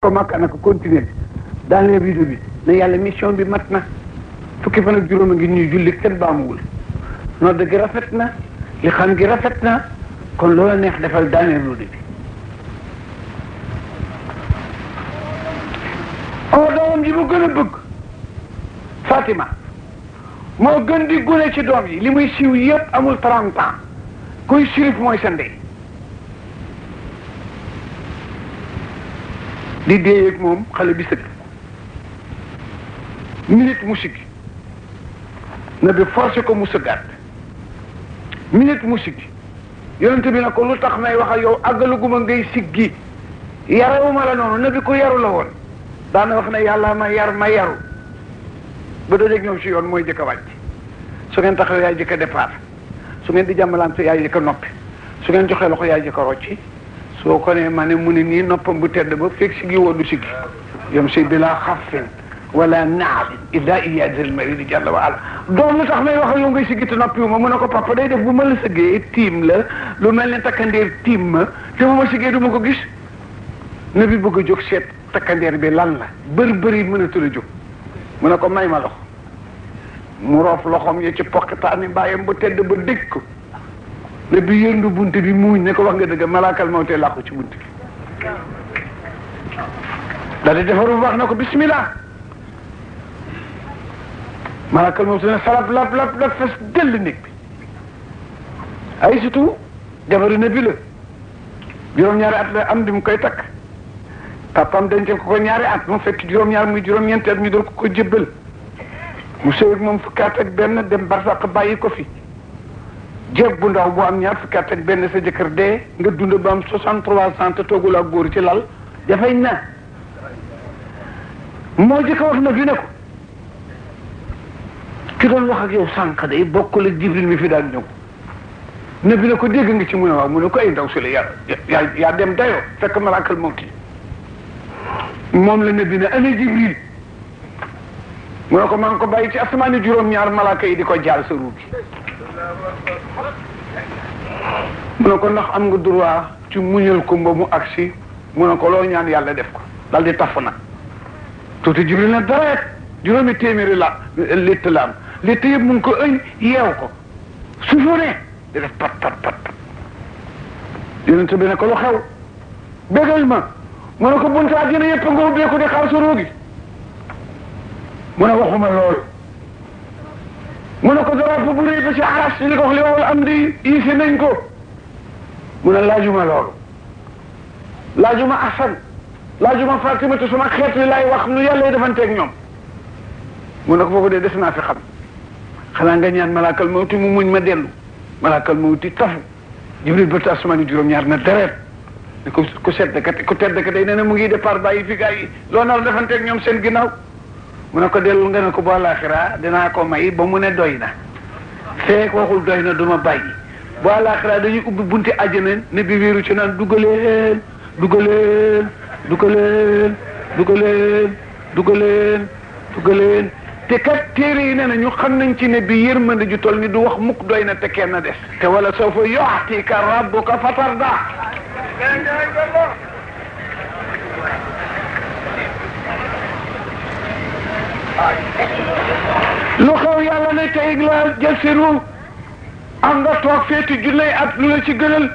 ko Makka nag continuer dans les vidéos bi ne yàlla mission bi mat na fukki fan ak juróom a ngi ñuy julli kenn baamuwul nodd gi rafet na li xam gi rafet na kon loola neex defal dans les vidéos bi doomam ji mu gën a bëgg Fatima moo gën di gune ci doom yi li muy siiw yëpp amul 30 ans kuy sirif mooy sa ndey di dee ak moom xale bi sëgg minute mu siggi na bi forcé ko mu sëggaat minute mu siggi yonent bi na ko lu tax may wax ak yow àggaluguma ngay siggi yarawuma la noonu na bi ko yaru la woon daana wax ne yàlla ma yar ma yaru ba dajeeg ñoom si yoon mooy jëkk a wàcc su ngeen taxaw yaay jëkk a départ su ngeen di jàmbalante yaay jëkk a noppi su ngeen joxee loxo yaay jëkk a rocci soo ko ne ma ne mu ne nii noppam bu tedd ba fekk sigi woo du sigi yom si bila xaffin wala naalin illa iyadil maridi jàlla wa ala doom lu tax may wax ak yow ngay sigi te noppi wu ma mu ne ko papa day def bu ma la sëggee tiim la lu mel ne takkandeer tiim ma te bu ma sigee du ma ko gis na bi bëgg a jóg seet takkandeer bi lan la bëri mënatul a jóg mu ne ko may ma loxo mu roof loxoom ya ci poqitaani bàyyam bu tedd ba dëj ko ne bi yëndu bunt bi muuñ ne ko wax nga dëgg malaakal mawte làqu ci bunt bi daal di defaru wax na ko bismillah malaakal mawte ne salab lab fes dell néeg bi ay surtout jabaru ne bi la juróom-ñaari at la am di mu koy takk papam dencal ko ñaari at mu fekk juróom-ñaar muy juróom-ñeenti at ñu doon ko jébbal mu sëy ak moom fukki at ak benn dem barsàq bàyyi ko fi jéeg bu ndaw bu am ñaar fukki at ak benn sa jëkkër dee nga dund ba am 63 ans te toogul ak góor ci lal dafay na moo jëkk wax na fi ne ko ki doon wax ak yow sànq day bokkul ak Jibril mi fi daan ñëw ne bi ne ko dégg nga ci mu ne waaw mu ne ko ay ndaw si la yaa dem dayoo fekk malaakal mawti moom la ne bi ne ana Jibril mu ne ko maa ngi ko bàyyi ci asamaani juróom-ñaar malaaka yi di ko jaal sa ruugi mu ne ko ndax am nga droit ci muñal ko ba mu agsi mu ne ko loo ñaan yàlla def ko dal di tafu nag tuuti Jibril na dareet juróomi téeméeri la létt la am létt yëpp mu ngi ko ëñ yeew ko suufone di def pat yonent bi ne ko lu xew bégal ma mu ne ko buntu àjjana yëpp nga ubbeeku di xaar sa ruugi mu ne waxuma loolu mu ne ko drapeau bu rëy ba ci aras li ko wax li wawul am di iisi nañ ko mu ne laajuma loolu laajuma Asan laajuma Fatima te sama xeet li laay wax nu yàlla defanteeg ñoom mu ne ko foofu de des naa fi xam xanaa nga ñaan malaakal mawti mu muñ ma dellu malaakal mawti tafu Jibril ba ta asamaani juróom-ñaar na deret ne ko ku sedd kat ku tedd kat day nee na mu ngi départ bàyyi fi gaa yi loo nar defanteeg ñoom seen ginnaaw mu ne ko dellu nga ne ko bu àllaaxira dinaa ko may ba mu ne doy na feek waxul doy na duma bàyyi bu àllaaxira dañuy ubbi bunti àjjana ne bi wéeru ci naan dugaleen te kat téere yi nee na ñu xam nañ ci ne bi yërmande ju toll ni du wax mukk doy na te kenn des te wala sawfa yu'tika rabbuka fatarda lu xew yàlla ne tey la jël si ru am nga toog feeti junney at lu la ci gënal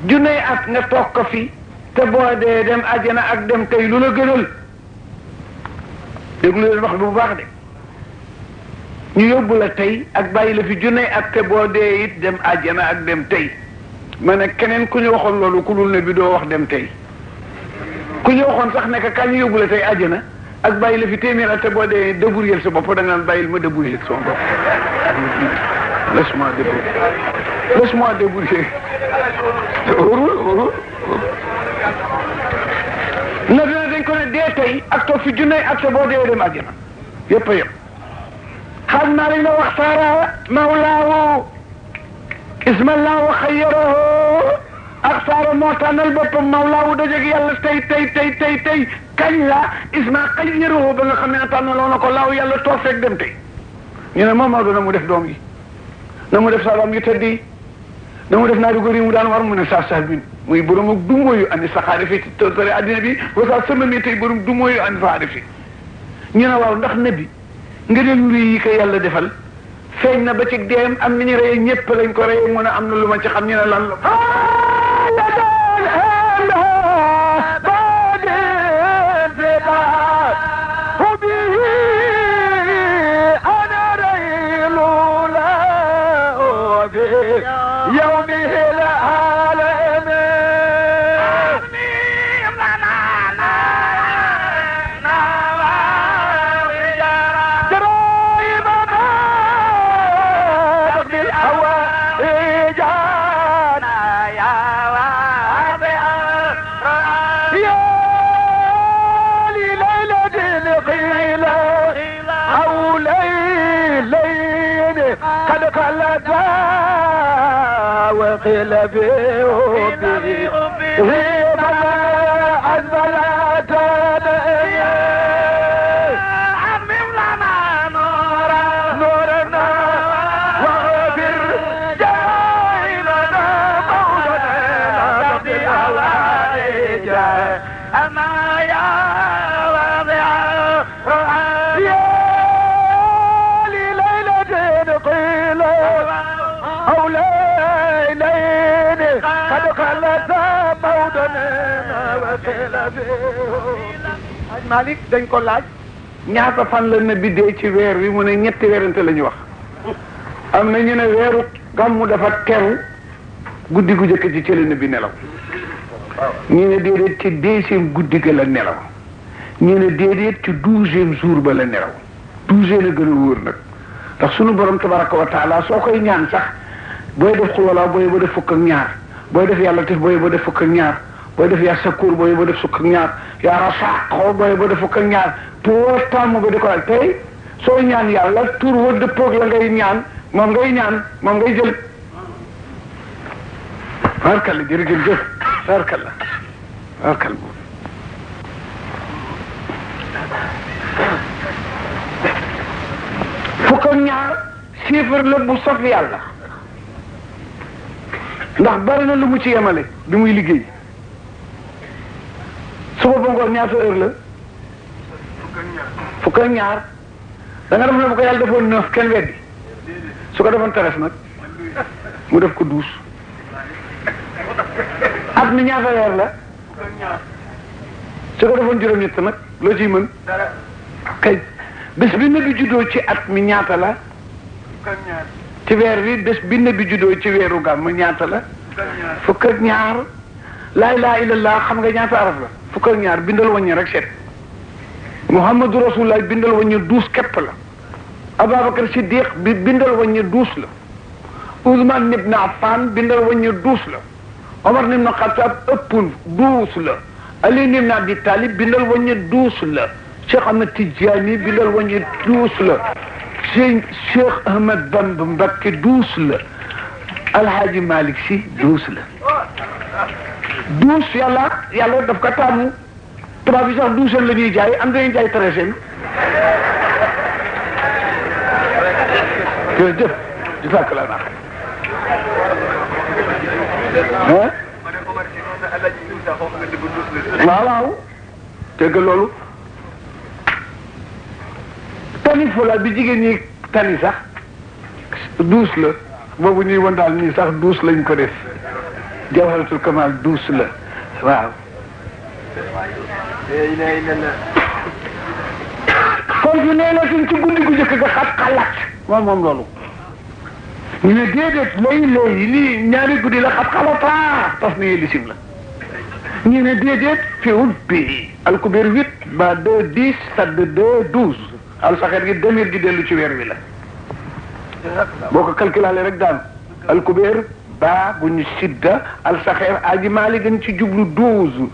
junney at nga toog ko fi te boo dee dem àjjana ak dem tey lu la gënal déglu leen wax bu baax de ñu yóbbu la tey ak bàyyi la fi junney at te boo dee it dem àjjana ak dem tey ma ne keneen ku ñu waxoon loolu ku dul ne bi doo wax dem tey ku ñu waxoon sax nekk kañ ñu yóbbu la tey àjjana ak bàyyi la fi téeméer at te boo dee débrouiller sa bopp da nga naan bàyyil ma débrouiller sama bopp laisse-moi débrouiller na dina dañ ko ne dee tey ak toog fi junney ak te boo dee dem àjjana yëpp a yëpp xam naa lañ la waxtaara mawlaahu ismallahu xayyarahu ak saara moo tànnal boppam mawlaahu dajeeg yàlla tey kañ la isma xayyarahu ba nga xam ne tànnaloo na ko laaw yàlla toog fekk dem tey ñu ne moom Maodo na mu def doom yi na mu def sa doom yu tëdd yi na mu def naa di góor yi mu daan war mu ne saa saa bin muy borom ak dumóoyu andi saxaari fi tore addina bi wasaa sama mi tey borom dumóoyu andi saxaari fi ñu ne waaw ndax nabi nga del wuri yi ko yàlla defal feeñ na ba ci deem am nañu rey ñëpp lañ ko rey mu ne am na lu ma ci xam ñu ne lan la وقيل بأبي هيما أزبلت عمم لنا نورنا واغفر جاهلنا مولانا ربي الحوائج أما يا واضع يا لليلة قيل أولاد قد خلت موضنا وقيل Aj Malik dañ ko laaj ñaata fan la nabi dee ci weer wi mu ne ñetti weerante la ñu wax am na ñu ne weeru gàmmu dafa teru guddi gu jëkk ci la nabi nelaw ñu ne déedéet ci 10e guddi ga la nelaw ñu ne déedéet ci 12e jour ba la nelaw 12e la gën a wóor nag ndax sunu borom tabaraka wa taala soo koy ñaan sax booy def xulwalaa booy ba def fukk ak ñaar booy def yàlla tif booy ba def fukk ak ñaar booy def yaa sakuur booy ba def fukk ak ñaar yaa rasaq booy ba def fukk ak ñaar tur tàmm ba di ko laaj tey soo ñaan yàlla tur wa dëppoog la ngay ñaan moom ngay jël barkalla jërëjëf barkalla fukk ak ñaar chiffre la bu sof yàlla ndax bari na lu mu ci yemale bi muy liggéey suba ba ngoon ñaata heure la fukk ak ñaar da nga def ne bu ko yàlla defoon 9 kenn weddi su ko defoon teres nag mu def ko 12 at mi ñaata weer la su ko defoon juróom-ñett nag loo ciy mën kay bés bi nabi juddoo ci at mi ñaata la ci weer wi bés bi nabi juddoo ci weeru gàmm ñaata la fukk ak ñaar laa ilaaha illallah xam nga ñaata araf la fukk ak ñaar bindal wàññi rek seet Muhammadu Rasulullah bindal wàññi 12 képp la Ababacar Siddiq bi bindal wàññi 12 la Ousmane ibn Affan bindal wàññi 12 la Omar ibn Khattab ëppul 12 la Ali ibn Abi Talib bindal wàññi 12 la Cheikh Ahmed Tidiane bindal wàññi 12 la Cheikh Ahmed Bamba Mbacké 12 la Alhaji Malick Sy 12 la 12 yàlla daf ko taamu tubaab bi sax 12 la ñuy jaay am dañuy jaay 13. jërëjëf jazakallah naa waaw dégg loolu tani fula bi jigéen ñi tani sax 12 la boobu ñuy wan daal nii sax 12 lañ ko def jawharatul kamal 12 la waaw kon fi nee na suñ ci guddi gu jëkk ga xat-xalat moom loolu ñu ne déedéet léegi lii ñaari guddi la xat-xalataa tas ni lisim la ñu ne déedéet fi ubbi alkubeer 8 ba 2 10 sadd 2 12 alsaxeet gi demir gi dellu ci weer wi la boo ko calculé rek daan alkubeer ba bu ñu sidda alsaxeer aji maali gën ci jublu 12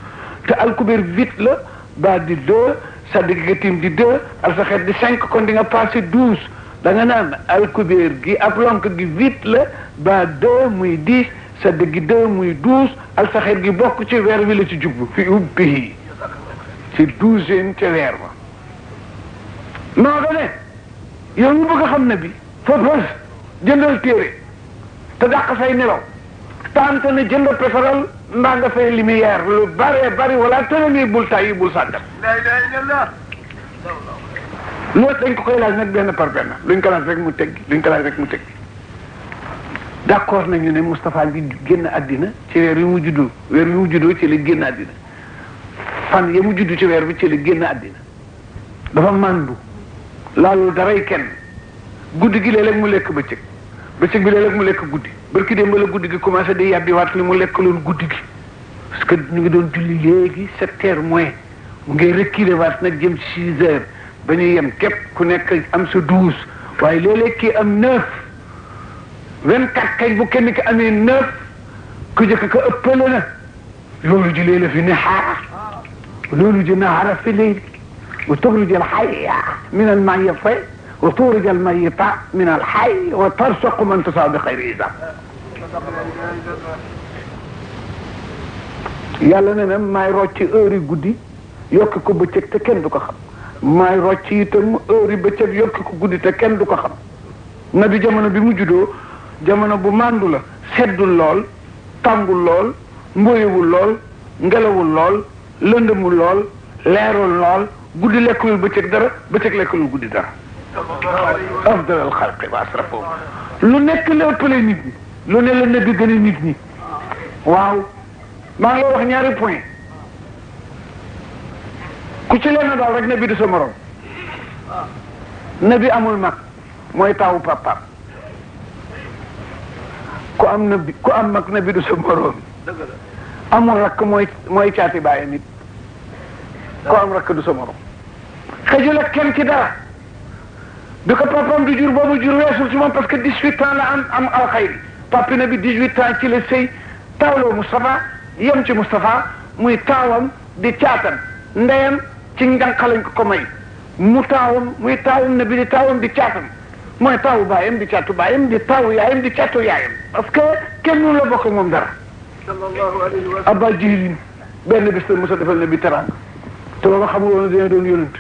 te alkubeer 8 la ba di 2 sadd gi nga tim di 2 alsaxeet di 5 kon di nga passé 12 da nga naan alkubeer gi ak lonk gi 8 la ba 2 muy 10 sadd gi 2 muy 12 alsaxeet gi bokk ci weer wi la ci jublu fi ubbi ci 12e ca weer ma noo da ne yow ñu bëgg a xam ne bi foofu jëndal téere te dàq say nelaw tante na jënd pétrole mbaa nga fay lumière lu bari wala tënami bul tàyyi bul sàggal loolu dañ ko koy laaj nag benn par benn luñ ko laaj rek mu teggi d'accord nañu ne Moustapha bi génn àddina ci weer wi mu juddoo ci la génn àddina fan ya mu juddu ci weer bi ci la génn àddina dafa màndu laalul daray kenn guddi gi léeg-léeg mu lekk bëccëg bi léeg-léeg mu lekk guddi barki démb la guddi gi commencé di yàbbi waat li mu lekk loolu guddi gi parce que ñu ngi doon julli léegi 7h moins mu ngay reculer waat nag jëm 6h ba ñu yem képp ku nekk am sa 12 waaye léeg-léeg kii am 9 24 kañ bu kenn ki amee 9 ku jëkk ko ëppale na loolu ji léeg la fi nahaar loolu ji nahaara fi layl wa tuxrij al hayya min al mayyiti wa tuxrij al mayyita min al hayy wa tarzuqu man tashaa bi xayri hisaab yàlla ne na maay rocci heure yi guddi yokk ko bëccëg te kenn du ko xam maay rocci itam heure yi bëccëg yokk ko guddi te kenn du ko xam nabi jamono bi mu juddoo jamono bu màndu la seddul lool tàngul lool mboyewul lool ngelawul lool lëndëmul lool leerul lool guddi lekkulul bëccëg dara bëccëg lekkulul guddi dara afdalal xalqi wa asrafo lu nekk la ëppale nit ñi lu ne la nabi gën a nit ñi waaw maa ngi lay wax ñaari point ku ci leen daal rek nabi du sa morom nabi amul mag mooy taawu papaam ku am mag nabi du sa morom amul rakk mooy caati bàyyi nit ku am rakk du sa morom xëjul ak kenn ci dara bi ko papaam du jur boobu jur weesul ci moom parce que 18 ans la am alxayri papi nabi 18 ans ci la sëy taawloo Moustapha yem ci Moustapha muy taawam di caatam ndeyam ci njànq lañ ko may mu taawam muy taawam nabi di taawam di caatam mooy taawu baayam di caatu baayam di taawu yaayam di caatu yaayam parce que kenn mënu la bokk moom dara. sallallahu alayhi wa sallam Abba Jihilin benn bés la mos a defal nabi teraanga te loolu xamul woon dina doon yonent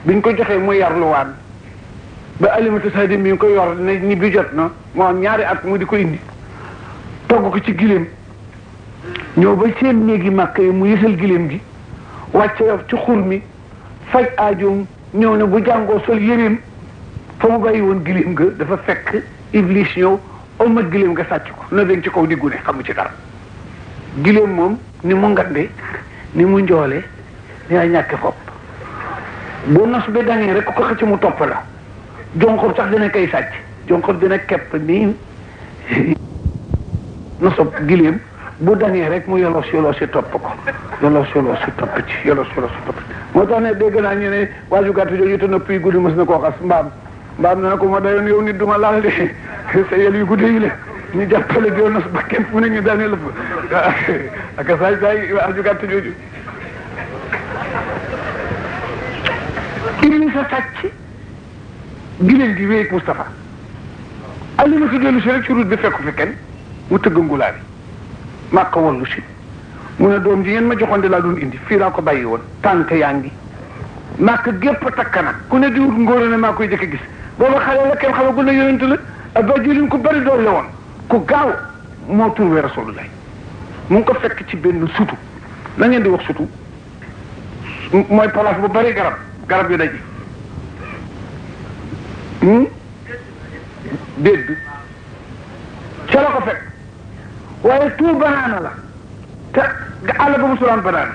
biñ ko joxee muy yarluwaan ba alimatu sadi mi ngi ko yor ne ñi bi jot na moo am ñaari at mu di ko indi togg ko ci gileem ñëw ba seen néegi màkk yi mu yësal gileem gi wàcce ci xur mi faj aajoom ñëw ne bu jàngoo sol yëreem fa mu bàyyi woon gileem ga dafa fekk iblis ñëw omat gileem nga sàcc ko na ci kaw di gune xamu ci dara gileem moom ni mu ngande ni mu njoole ni ay ñàkke fopp bu nos bi dañee rek ko xëcc mu topp la jonxob sax dina koy sàcc jonxob dina kepp nii nosob gileem bu dañee rek mu yolos si topp ko yolos si topp ci moo tax ne dégg naa ñu ne waaju gàtt jooju te nopp yi guddi mës na koo xas mbaam na ko ma dayoon yow nit duma laal de sa yel yu guddi yi le ñu jàppale di nos ba kenn fu ne ñu daane la fa ak saay waaju gàtt jooju Iblis sa sàcc giléem gi wéeg Moustapha alima si dellu si rek ci route bi fekku fi kenn mu tëgg ngulaa bi màq wallu si mu ne doom ji ngeen ma joxoon di laa doon indi fii laa ko bàyyi woon tànk yaa ngi màq gépp takkana ku ne di wut ngóor ne maa koy jëkk gis booba xale la kenn xamagul na yonent la Abba Jilin ku bari doole woon ku gaaw moo trouvé Rasulullah mu ngi ko fekk ci benn sutu la ngeen di wax sutu mooy place bu bari garab yu daje dégg ca la ko fekk waaye tout banaana la te àll ba musulaan banaana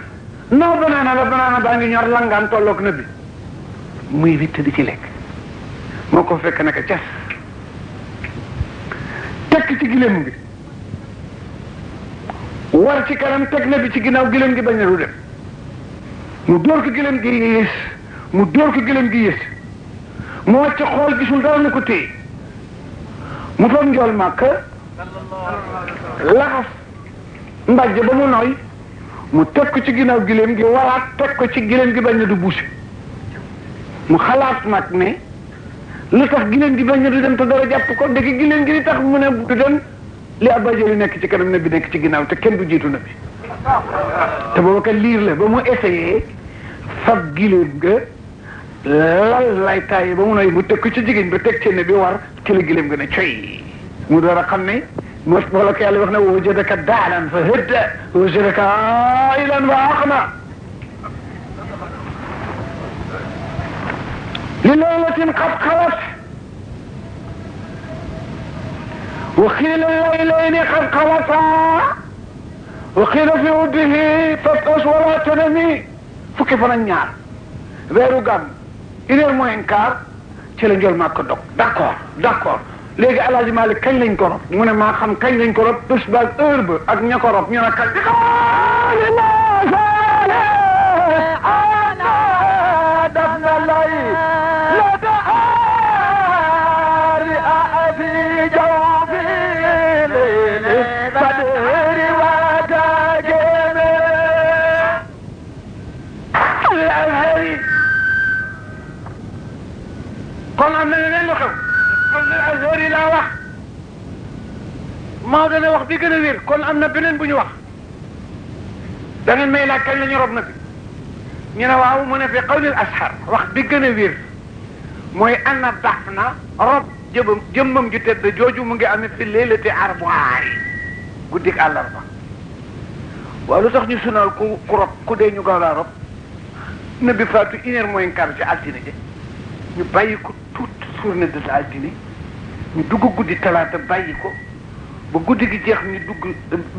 non banaana baa ngi ñor langaan tolloog na bi muy witt di ci lekk moo ko fekk naka cas tekk ci gileem gi war ci kanam teg na bi ci ginnaaw gileem gi bañ na du dem mu dóor ko gileem gi yées mu wàcc xool gisul dara na ko téye mu fam njool màkk laxas mbàjj ba mu nooy mu teg ko ci ginnaaw gileem gi walaat teg ko ci gileem gi bañ na du bouché mu xalaat nag ne lu tax gileem gi bañ na du dem te dara jàpp ko dëgg gileem gi li tax mu ne du dem li Abba Jali nekk ci kanam na bi nekk ci ginnaaw te kenn du jiitu na bi te booba kat liir la ba mu essayé fab gileem ga lal lay taay ba mu nooy mu teg ko ci jigéen ba teg ci ne bi war ci la gileem ga ne coy mu door a xam ne wala ko yàlla wax na wajadaka daalan fa hëdda wajadaka ailan wa aqna li laylatin qad xalat wa xiila laylayni qad xalata wa qiila fi uddihi fab'as wala tanami fukki fan ak ñaar weeru gàmm 1h moins 1/4 ci la njol maa ko dog d'accord léegi El Hadj Malick kañ lañ ko rob mu ne maa xam kañ lañ ko rob bés ba ak heure ba ak ña ko rob ñu ne kañ. kon am na leneen lu xew kon Azhar yi laa wax Maodo ne wax bi gën a wér kon am na beneen bu ñu wax da ngeen may laaj kañ la ñu rob na bi ñu ne waaw mu ne fi qawlil ashar wax bi gën a wér mooy anna dafna rob jëmmam ju tedd jooju mu ngi amee fi leelati arbaay guddik àllarba waaw lu tax ñu sunal ku rob ku dee ñu gaaw laa rob na bi faatu 1h moins 1/4 ci altine ji ñu bàyyi ko toute journée de altine ñu dugg guddi talaata bàyyi ko ba guddi gi jeex ñu dugg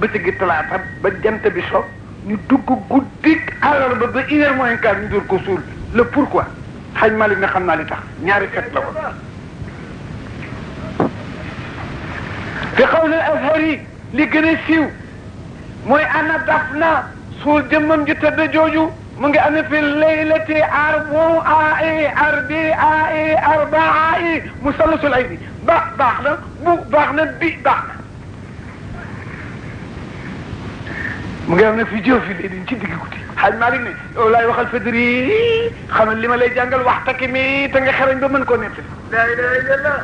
bëccëgi talaata ba jant bi so ñu dugg guddi àllarba ba 1h moins 1/4 ñu door ko suul le pourquoi xaj Malick ne xam naa li tax ñaari fet la ko fi qawli Azhar yi li gën a siiw mooy ana dafna suul jëmmam ju tëdd jooju mu ngi amee fi laylati arbaa musallasul ayni ba baax na bu baax na bi baax na mu ngi amee fi jëf fi léegi ci digg guddi xaaj Malick ne yow laay waxal fadri xamal li ma lay jàngal waxtaki mi te nga xarañ ba mën koo nettali. la ilaha illallah.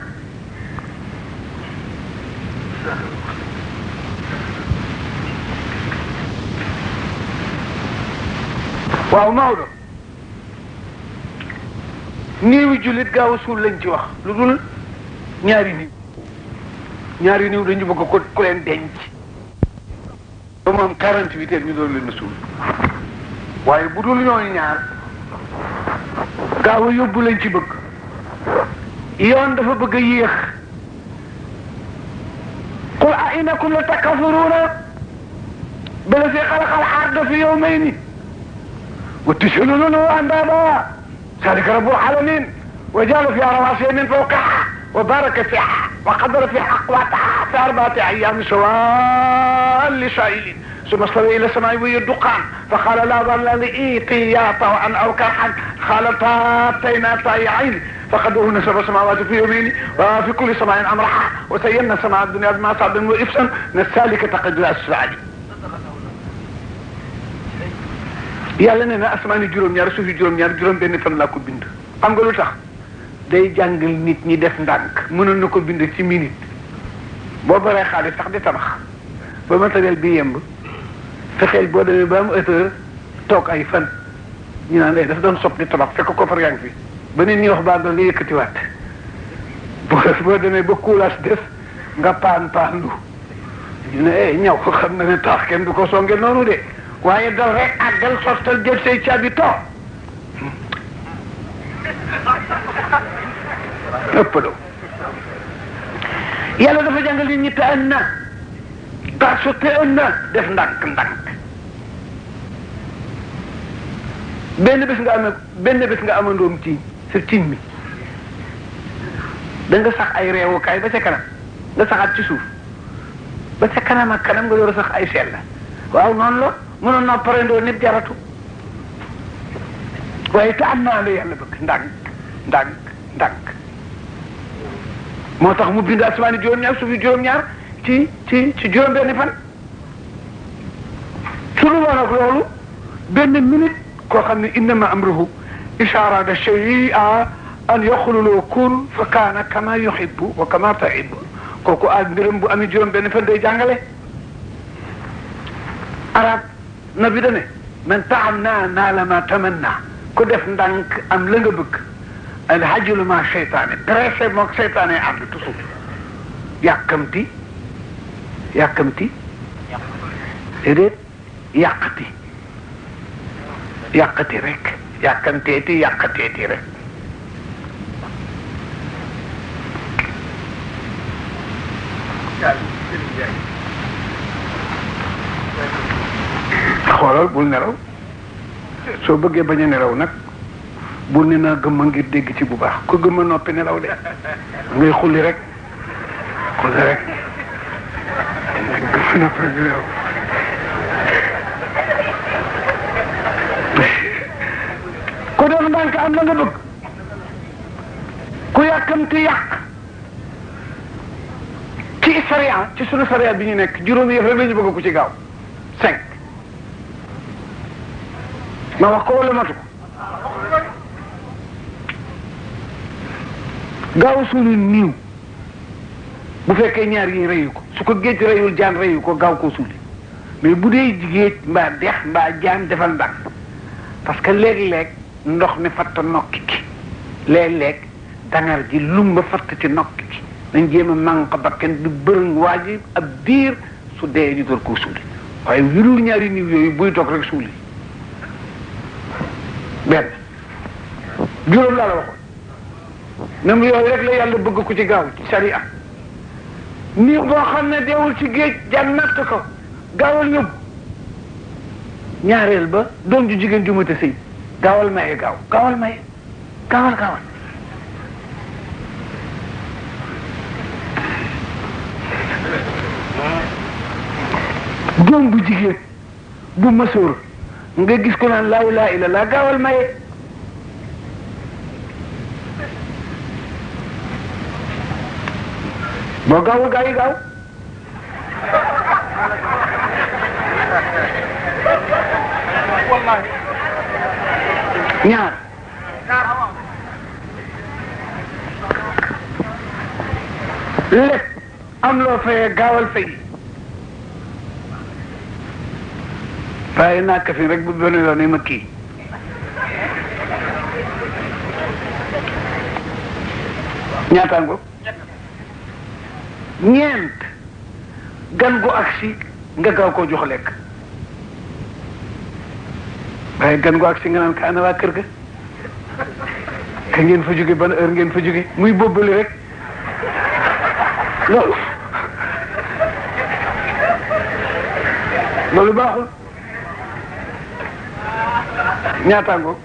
waaw Maodo néewi jullit gaaw a suul lañ ci wax lu dul ñaari niw dañu bëgg ko ku leen denc ba moom 48 heures ñu doon leen a suul waaye bu dul ñooñu ñaar gaaw a yóbbu lañ ci bëgg yoon dafa bëgg a yéex qul a innakum la takfuruuna bala fi xalaqal arda fi yawmayni وتشهدون أندادا ذلك رب العالمين وجعلوا فيها رواسي من فوقها وبارك فيها وقدر فيها أقواتها في 4 أيام سواء لسائلين ثم استوى إلى السماء وهي الدخان فقال لا ظل لي طيا طوعا أو كرها قال أتينا طائعين فقدوهن 7 سماوات في يومين وفي كل سماء أمرها وزينا سماء الدنيا بما صعب وإفسا نسالك تقدر السعادة yàlla nee na asamaani juróom-ñaar suufi juróom-ñaar juróom-benn fan laa ko bind xam nga lu tax day jàngal nit ñi def ndànk mënoon na ko bind ci minute boo baree xaalis sax di tabax ba matériel bi yemb fexeel boo demee ba am heure toog ay fan ñu naan daf doon sopp di tabax fekk ko far yaa ngi fi ba nit ñi wax baa nga yëkkatiwaat boo demee ba kuulaas des nga paan lu ñu ne ñaw ko xam na ne taax kenn du ko songe noonu de waaye dal rek àggal sottal jël say caabi toog ëppaloo yàlla dafa jàngal nit ñi te ën na parce que ën na def ndànk benn bés nga amandoom tiiñ sa tiiñ mi da nga sax ay reewukaay ba ca kanam nga saxaat ci suuf ba ca kanam ak kanam nga door a sax ay sell waaw noonu la mënoon naa parendoo nit jaratu waaye te am naa la yàlla bëgg ndànk moo tax mu bind asmaani juróom-ñaar suufi juróom-ñaar ci juróom-benni fan su dul woon ak loolu benn minute koo xam ne innama amruhu iza arada shay'an an yaqula lahu kun fa kaana kama yuhibbu wa kama tuhibbu kooku ak mbiram bu amee juróom-benni fan day jàngale arab nabi dane man ta'anna naala ma tamanna ku def ndànk am la nga bëgg alhajlu ma seytaane pressé moog seytaane ànd toujours yàkkamti yàkkamti déedéet yàqati yàqati rek yàkkamteeti yàqateeti rek xoolal bul nelaw soo bëggee bañ a nelaw nag bul ne naa gëmma ngir dégg ci bu baax ko gëmma noppi nelaw de ngay xulli rek gëmma noppi rek nelaw ko def ndànk am la nga bëgg ku yàkkamti yàq ci sariya ci sunu sariya bi ñu nekk juróomi yëf rek la ñu bëgg ku ci gaaw 5 ma wax ko wala matu gaaw suulu niiw bu fekkee ñaar yi reyu ko su ko géej reyul jaan reyu ko gaaw koo suuli mais bu dee géej mbaa dex mbaa jaan defal ndànk parce que léeg-léeg ndox mi fatt nokki ki léeg-léeg dangar ji lumba fatt ci nokki ki nañ jéem a manque bakken du bërëng waa ji ab diir su dee ñu door koo suuli waaye wirul ñaari niiw yooyu buy toog rek suuli benn juróom laa la waxoon nam yooyu rek la yàlla bëgg ko ci gaaw ci sariya niiw boo xam ne deewul ci géej jan natt ko gaawal yóbbu ñaareel ba doom ju jigéen ju mata sëy gaawal maye gaawal maye gaawal doom bu jigéen bu masóor nga gis ko naan laa ilaaha illallaah gaawal maye boo gaawul gaa yi gaaw ñaar lépp am loo fayee gaawal fay waaye naa ka fi rek bu benn yoon ma kii ñaataan ko ñeent gan gu agsi nga gaaw koo jox lekk waaye gan gu agsi nga naan ka ana waa kër ga ka ngeen fa jóge ban heure ngeen fa jóge muy bobbali rek loolu baaxul ñaataango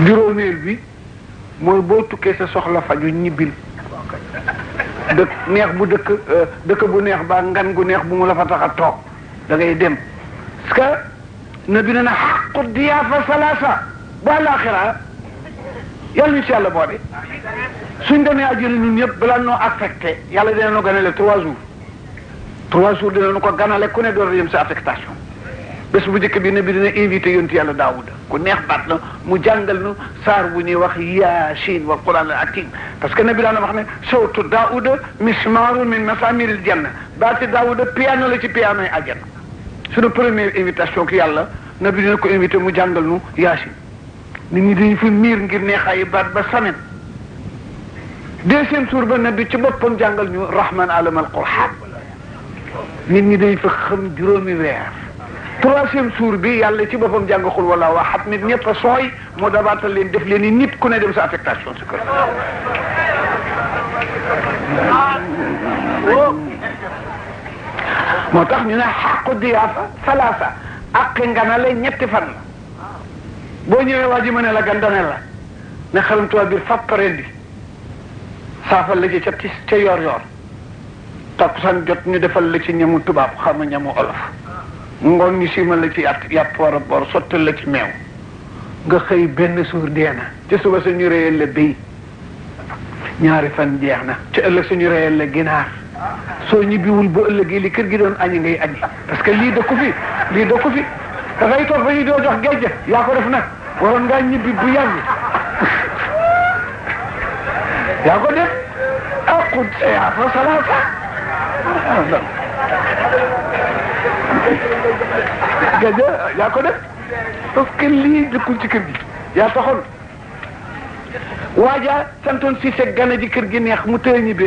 juróomeel bi mooy boo tukkee sa soxla faju ñibbil dëkk neex bu dëkk bu neex ba ngan gu neex bu mu la fa tax a toog da ngay dem parce que na bi ne na xaqu diyaafa salaasa ba àllaaxira yàlla incha allah boo de suñ demee àjjana ñun ñëpp balaa noo affecté yàlla dina nu ganale 3 jours 3 jours dina nu ko ganale ku ne door a yem sa affectation bés bu njëkk bi ne bi dina invité yonti yàlla Daawuda ku neex baat na mu jàngal nu saar bu ñuy wax Yaasin wal Qur'aan al hakiim parce que ne bi daan wax ne sawtu Daawuda mismaarun min masaamiril janna baati Daawuda piano la ci piano yi àjjana suñu première invitation ki yàlla ne bi dina ko invité mu jàngal nu Yaasin nit ñi dañu fi miir ngir neexaayu baat ba semaine deuxième jour ba ne bi ci boppam jàngal ñu rahman alam al Qur'aan nit ñi dañu fa xam juróomi weer troisième jour bi yàlla ci boppam jàng xul wala waxat nit ñëpp a sooy moo dabaatal leen def leen ni nit ku ne dem sa affectation si kër moo tax ñu ne xaqu diyaafa salaasa ak nganale ñetti fan la boo ñëwee waa ji ma ne la gandane la ne xalamtuwaa biir fàppareen bi saafal la ci ca yor yor takkusaan jot ñu defal la ci ñamu tubaab xam nga ñamu olof ngoon ñu simal la ci yàpp war a bor sottal la ci meew nga xëy benn suur dee na ci suba suñu réyal la béy ñaari fan jeex na ci ëllëg suñu réyal la ginaar soo ñibbiwul ba ëllëgee li kër gi doon añi ngay añi parce que lii dëkku fi dafay toog ba ñu doo jox géej yaa ko def nag waroon ngaa ñibbi bu yàgg yaa ko def aqud yaa fa salaasa géej yaa ko def parce que lii dëkkul ci kër gi yaa taxoon waaja santoon si seg gane ji kër gi neex mu tëye ñi bi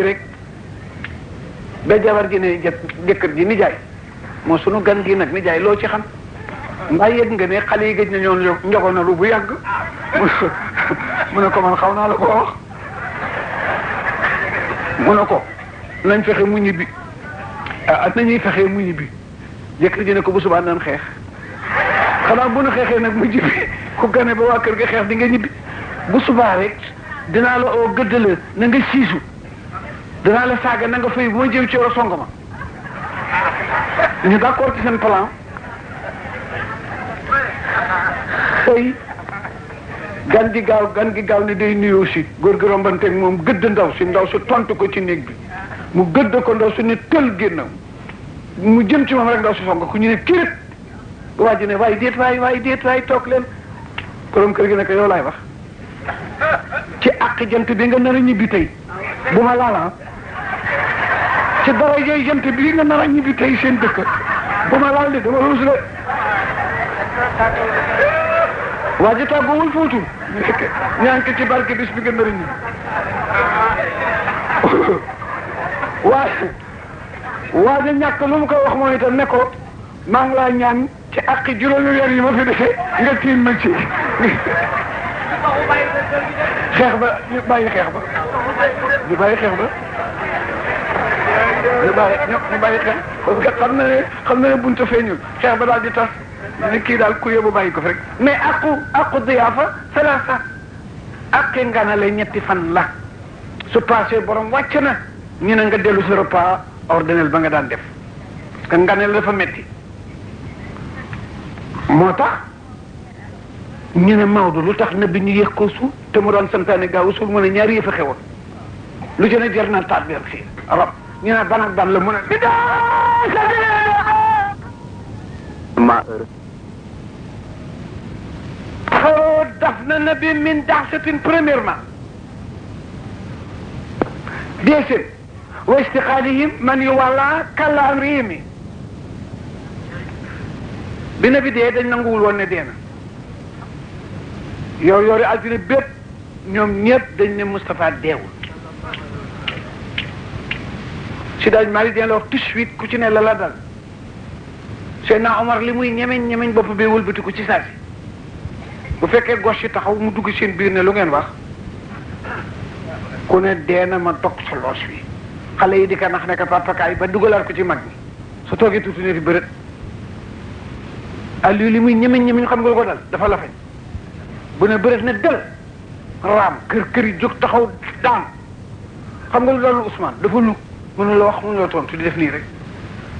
rek ba jabar ji ne jëkkër ji nijaay moo sunu gan gi nag nijaay loo ci xam mbaa yëg nga ne xale yi gëj na ñoon njogonalu bu yàgg mu ne ko man xaw naa la ko wax mu ne ko nañ fexe mu ñibbi nañuy fexe mu ñibbi jëkkër ji ne ko bu subaa naan xeex xanaa bu nu xeexee nag mu ñibbi ku gane ba waa kër ga xeex di nga ñibbi bu subaa rek dinaa la oo gëdd la na nga siisu dinaa la saaga na nga fay bu ma jëm ci song ma ñu d'accord ci seen plan xëy gan gi gaaw ne day nuyoo si góor gi rombanteeg moom gëdd ndaw si tontu ko ci néeg bi mu gëdd ko ndaw si ne tël génnam mu jëm ci moom rek ndaw si song ko ñu ne kirit waa ji ne waaye déet waay toog leen borom kër gi ne ko yow laay wax ci àq jant bi nga nar a ñibbi tey bu ma laala ci dara yooyu jant bii nga nar a ñibbi tey seen dëkk bu ma laal de dama ruus la waa ji tàgguwul fóotul ñaan ko ci barke bis bi nga nar a ñibbi waa ji ñàkk lu mu koy wax mooy itam ne ko maa ngi laa ñaan ci àq juróomi weer yi ma fi defee nga tiim ma ci xeex ba ñu bàyyi xeex ba ñu bàyyi xeex parce que xam na ne buntu feeñul xeex ba daal di tas ne kii daal ku yóbbu bàyyi ko fi rek mais aqu diyaafa salaasa aqi nganale ñetti fan la su passé borom wàcc na ñu ne nga dellu sa repas ordinaire ba nga daan def parce que nganale dafa metti moo tax ñu ne Maodo lu tax na bi ñu yéex ko suul te mu doon santaane gaaw suul mu ne ñaari yëf a xewoon lu ci ne jar na taat bi fii arab ñu ne ban ak ban la mu ne bi xaroo daf na nabi min daxsatin premièrement deuxième wa istiqaalihim man yu wàlla kàlla am réemi bi na bi dee dañ nanguwul woon ne dee na yoori altine bépp ñoom ñëpp dañ ne Moustapha deewul si daaj maa ngi la wax tout de suite ku ci ne la dal Seydina Omar li muy ñemeñ bopp bi wëlbatiku ci saa si bu fekkee gos yi taxaw mu dugg seen biir ne lu ngeen wax ku ne dee na ma dog sa loos wi xale yi di ko nax ne ko papakaay ba dugalaat ko ci mag ñi su toogee tuuti ne fi bërët Aliou li muy ñemeñ xam nga lu ko dal dafa la fañ bu ne bërët ne del raam kër yi jóg taxaw daan xam nga lu dalu Ousmane dafa lu mënu la wax mënu la tontu di def nii rek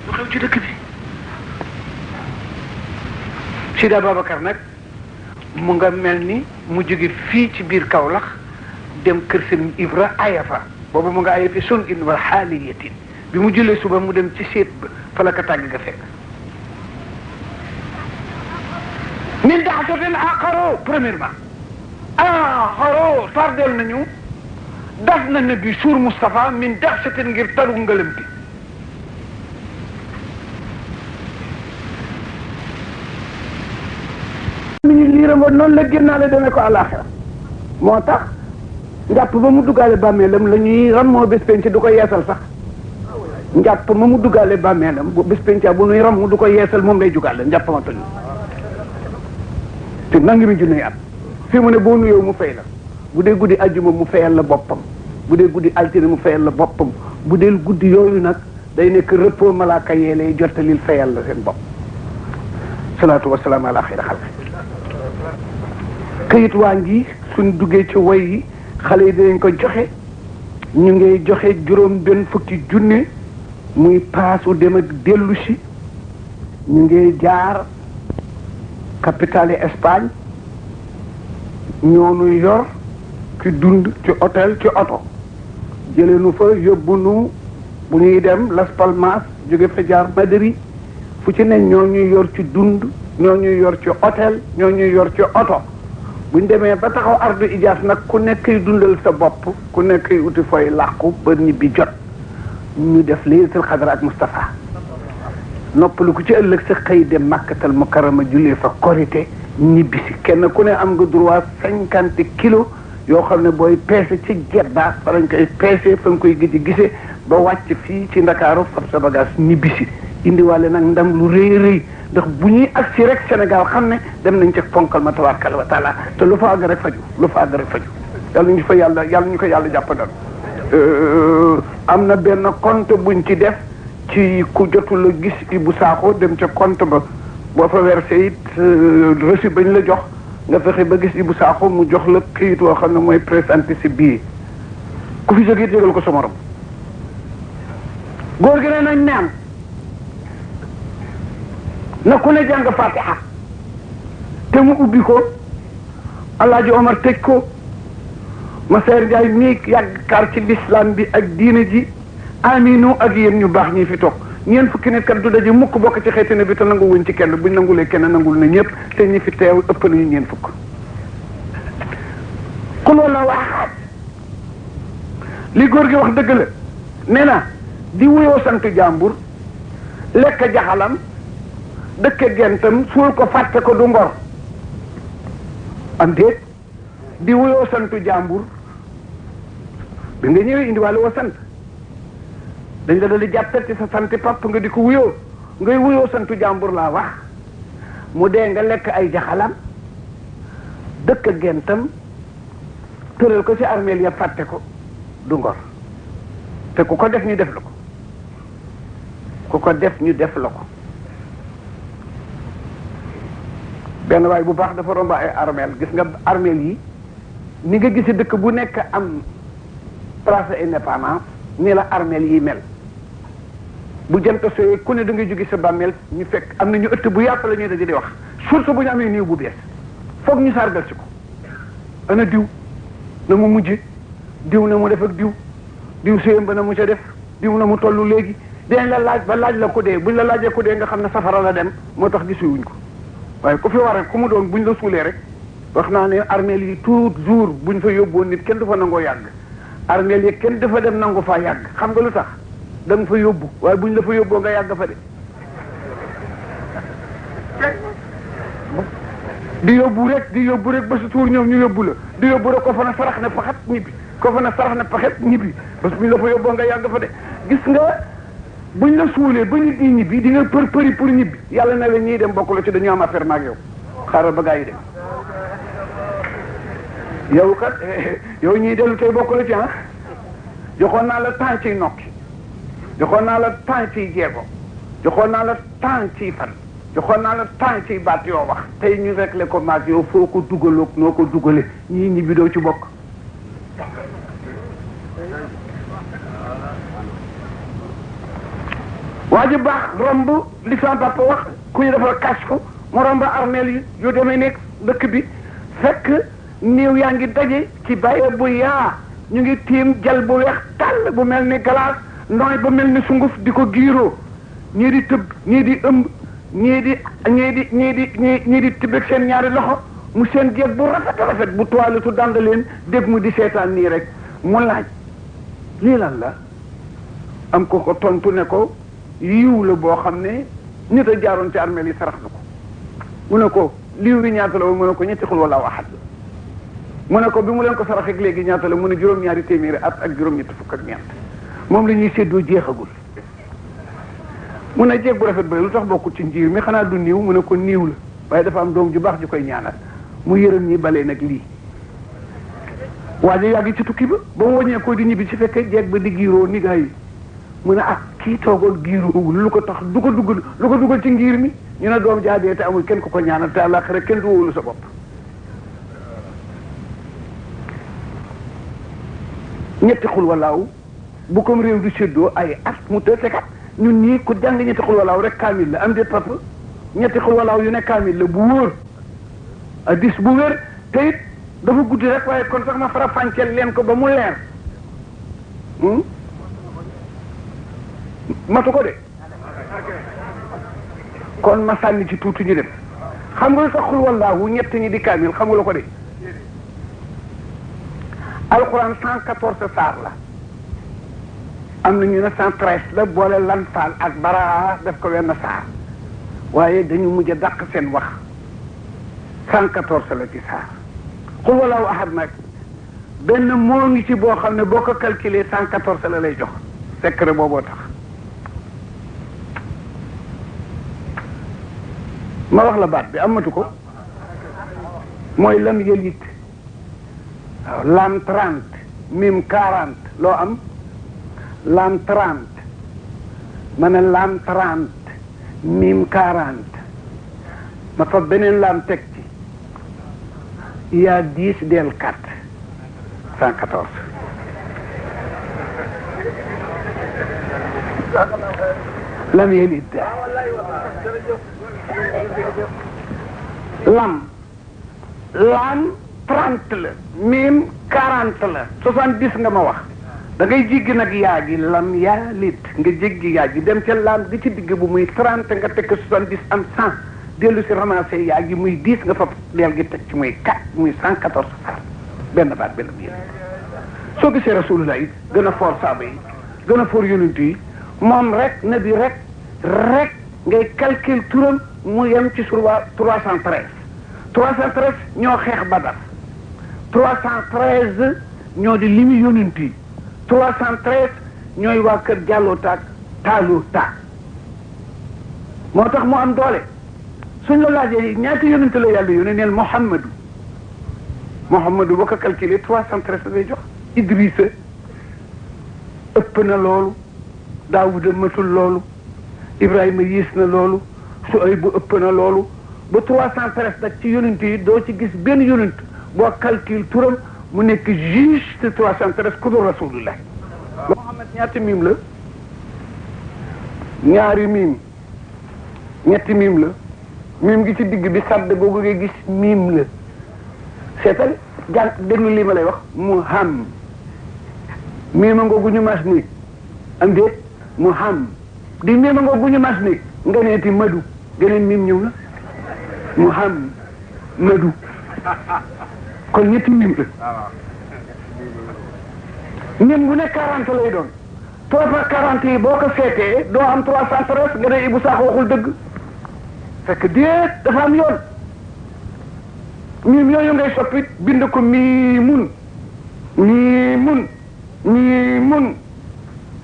lu xew ci dëkk bi Sida Babacar nag mu nga mel ni mu jóge fii ci biir Kaolack dem kër Serigne Ibra ayafa boobu mu nga ayafi sun in wal xaaliyatin bi mu jullee suba mu dem ci seet ba fa la ko tàgg nga fekk min daxsatin aqaro premièrement aqaro tardel nañu daf na ne bi suur Moustapha min daxsatin ngir taru ngëlëm bi mi ñu liiram noonu la génnaale demee ko àllaaxira moo tax njàpp ba mu duggaale bàmmeelam la ñuy rammoo bés penc du ko yeesal sax njàpp ma mu duggaale bàmmeelam bu bés penc bu nuy ram du ko yeesal moom lay jugaale njàpp ma tollu te nangami junni at fii mu ne boo nuyoo mu fay la bu dee guddi ajjuma mu fayal la boppam bu dee guddi altine mu fayal la boppam bu dee guddi yooyu nag day nekk repos malaaka yee lay jottalil fayal la seen bopp salaatu wasalaam ala xayri xalqi këyit waa ngi suñ duggee ci way yi xale yi dinañ ko joxe ñu ngay joxe juróom benn fukki junne muy paasu dem ak dellu si ñu ngay jaar capitale Espagne ñoo nu yor ci dund ci hôtel ci oto jëlee nu fa yóbbu nu bu ñuy dem Las Palmas jóge fa jaar Madrid fu ci ne ñoo ñuy yor ci dund ñoo ñuy yor ci hôtel ñoo ñuy yor ci oto buñ demee ba taxaw ardu ijaas nag ku nekkay dundal sa bopp ku nekkay uti fooy làqu ba ñibbi jot ñu def laylatul xadar ak Moustapha noppalu ko ci ëllëg sa xëy dem Makkatal Mukarrama jullee fa korité ñibbisi kenn ku ne am nga droit 50 kilos yoo xam ne booy peese ci Jedda fa lañ koy peese fa nga koy gisee ba wàcc fii ci Ndakaaru fab sa bagage ñibbisi indiwaale nag ndam lu rëy rëy ndax bu ñuy agsi rek Sénégal xam ne dem nañ ci ponkal ma tabaarkalla wa taala te lu fa àgg rek faju lu fa àgg rek faju yàlla ñu fa yàlla ñu ko yàlla jàppandal am na benn compte buñ ci def ci ku jotul a gis Ibou Sakho dem ca compte ba boo fa versé it reçu bañ la jox nga fexe ba gis Ibou Sakho mu jox la këyit woo xam ne mooy présenté si bii ku fi jógee jégal ko sa morom góor gi ne nañ naan na ku ne jàng Fatiha te mu ubbi ko Alaaji Omar tëj ko Massaer Ndiaye mii yàgg kaar ci l'islam bi ak diine ji aminu ak yéen ñu baax ñi fi toog ñeent fukki nit kat du daje mukk bokk ci xeeti ne bi te nangu wuñ ci kenn buñ nangulee kenn nangul na ñëpp te ñi fi teew ëpp nañu ñeent fukk xuloo la waxaat li góor gi wax dëgg la nee na di wuyoo sant jàmbur lekk jaxalam dëkk gentam suul ko fàtte ko du ngor am déet di wuyoo santu jàmbur bi nga ñëwee indiwaale woo sant dañ la dali jàppal ci sa santi pap nga di ko wuyoo ngay wuyoo santu jàmbur laa wax mu dee nga lekk ay jaxalam dëkk gentam tëral ko ci armeel ya fàtte ko du ngor te ku ko def ñu def la ko ku ko def ñu def la ko benn waay bu baax dafa romba ay armeel gis nga armeel yi ni nga gisi dëkk bu nekk am place indépendance ni la armeel yi mel bu jant sooyee ku ne da ngay jóge sa bàmmeel ñu fekk am na ñu ëtt bu yàpp la ñuy daje di wax surtout bu ñu amee niiw bu bees foog ñu sargal si ko ana diw na mu mujj diw na mu def ak diw sëyam ba na mu ca def diw na mu tollu léegi dinañ la laaj ba laaj la ko dee buñ la laajee ko dee nga xam ne safara la dem moo tax gisuwuñ ko waaye ku fi war rek ku mu doon buñ la suulee rek wax naa ne armeel yi toujours buñ fa yóbboon nit kenn du fa nangoo yàgg armeel yi kenn dafa dem nangu faa yàgg xam nga lu tax da nga fa yóbbu waaye buñ la fa yóbboo nga yàgg fa de di yóbbu rek ba su tuur ñoom ñu yóbbu la di yóbbu rek ko fa na sarax ne paxat ñibbi ko fa na sarax ne paxat ñibbi parce que buñ la fa yóbboo nga yàgg fa de gis nga buñ la suulee ba nit ñi ñibbi di nga përi pour ñibbi yàlla na la ñuy dem bokk la ci dañu am affaire maag yow xaaral ba gaa yi dem yow kat yow ñuy dellu tey bokk la ci joxoon naa la temps ciy nokki joxoon naa la temps ciy jeego joxoon naa la temps ciy fan joxoon naa la temps ciy baat yoo wax tey ñu réglé ko maag yow foo ko dugaloog noo ko dugale ñii ñibbi doo ci bokk waa ji baax romb li sama papa wax ku ñu defal kashfu mu romb armeel yi yu demee nekk dëkk bi fekk néew yaa ngi daje ci bàyyi bu yaa ñu ngi tiim jal bu weex tàll bu mel ni galaas nooy ba mel ni sunguf di ko giiroo ñii di tëb ñii di ëmb ñii di tibbeeg seen ñaari loxo mu seen jeeg bu rafet bu toiletu dand leen dégg mu di seetaan nii rek mu laaj lii lan la am ko ko tontu ne ko yiw la boo xam ne nit a jaaroon ci armeel yi sarax na ko mu ne ko liiw bi ñaata la mu ne ko ñetti xul wala waxat la mu ne ko bi mu leen ko saraxeeg léegi ñaata la mu ne juróom-ñaari téeméeri at ak juróom-ñetti fukk ak ñeent moom la ñuy séddoo jeexagul mu ne jeeg bu rafet ba lu tax bokkul ci njiir mi xanaa du niiw mu ne ko niiw la waaye dafa am doom ju baax ju koy ñaanal mu yërëm ñi balee nag lii waaye yàgg ci tukki ba mu wàññee ko di ñibbi ci fekkee jeeg ba di giiroo ni gaa yi mu ne kii toogoon giiroowul lu ko tax lu ko dugal ci ngir mi ñu ne doom jaadee te amul kenn ku ko ñaanal te àllaaxira kenn du wóolu sa bopp ñetti xul walaaw bu comme réew du séddoo ay at mu tëte kat ñun ñii ku jàng ñetti xul walaaw rek kaamil la am déet papa ñetti xul walaaw yu ne kaamil la bu wóor addis bu wér te it dafa guddi rek waaye kon sax ma fara fànceel leen ko ba mu leer matu ko de kon ma sànni ci tuuti ñu dem xam nga lu tax xul wallaahu ñett ñi di kaamil xam nga la ko de alquran 114 saar la am na ñu ne 113 la boole lan faal ak baraa def ko wenn saar waaye dañu mujj a dàq seen wax 114 la ci saar xul walaahu ahad nag benn moo ngi ci boo xam ne boo ko calculé 114 la lay jox secret booboo tax ma wax la baat bi amatu ko mooy lam yëlit waaw lam 30 mim 40 loo am lam 30 ma ne lam 30 mim 40 ma fa beneen lam teg ci il y a 10 del 4 114 lam yëlit lam 30 la mim 40 la 70 nga ma wax da ngay jéggi nag yaa gi lam yaa lit nga jéggi yaa gi dem ca lam gi ci digg bu muy 30 nga teg 70 am 100 dellu si ramassé yaa gi muy 10 nga fa del gi teg ci muy 4 muy 114 saar benn baat bi la mu soo gisee rasulullah yi gën a foor saaba yi gën a foor yonent yi moom rek nabi rek ngay calcul turam mu yem ci sur 313 ñoo xeex Badar 313 ñoo di limi yonent yi 313 ñooy waa kër Jàlloo taag Taaloo taag moo tax mu am doole suñ la laajee ñaata yonent la yàlla yónnee neel Muhammadu boo ko calculé 313 lay jox Idrissa ëpp na loolu Daawuda matul loolu Ibrahima yées na loolu Suaybu ëpp na loolu ba 313 nag ci yonent yi doo ci gis benn yonent boo calcul turam mu nekk juste 313 ku dul rasulullah Muhammad ñaata miim la ñaari miim ñetti miim la miim gi ci digg bi sàdd googu ngay gis miim la seetal jàng déglu lii ma lay wax muham miima ngoogu ñu mas néeg am déet muham di miima ngoogu ñu mas néeg nga neeti madu geneen miim ñëw na muham madu kon ñetti miim la miim bu ne 40 lay doon 340 yi boo ko seetee doo am 313 nga ne Ibou Sakho waxul dëgg fekk déet dafa am yoon miim yooyu ngay soppi bind ko miimun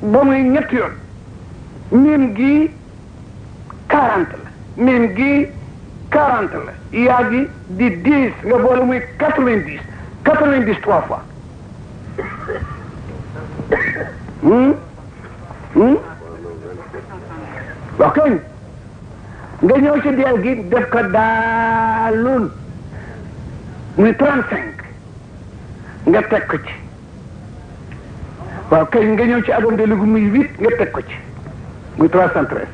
ba muy ñetti yoon miim gi 40 la miim gi 40 la yaa gi di 10 nga boole muy 90 3 fois wax kañ nga ñëw ci deel gi def ko daalun muy 35 nga teg ko ci waaw kay nga ñëw ci adom de ligu muy 8 nga teg ko ci muy 313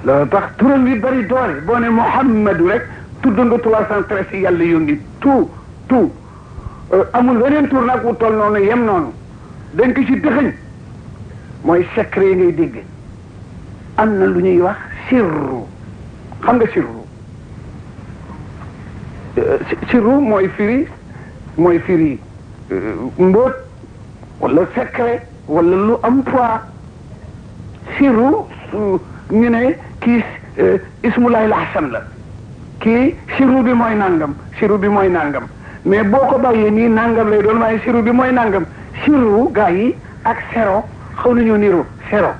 loolu tax turam yi bari doole boo ne Muhammadu rek tudd nga 313 yi yàlla yónni tout amul weneen tur nag wu toll noonu yem noonu dañ ko ci dëxëñ mooy secret yi ngay dégg am na lu ñuy wax sirru xam nga sirru mooy firi mbóot wala secret wala lu am poids sirru ñu ne kii ismulahi lahsan la kii sirru bi mooy nangam mais boo ko bàyyee nii nangam lay doon waaye sirru bi mooy nangam sirru gaa yi ak sero xaw nañoo niru sero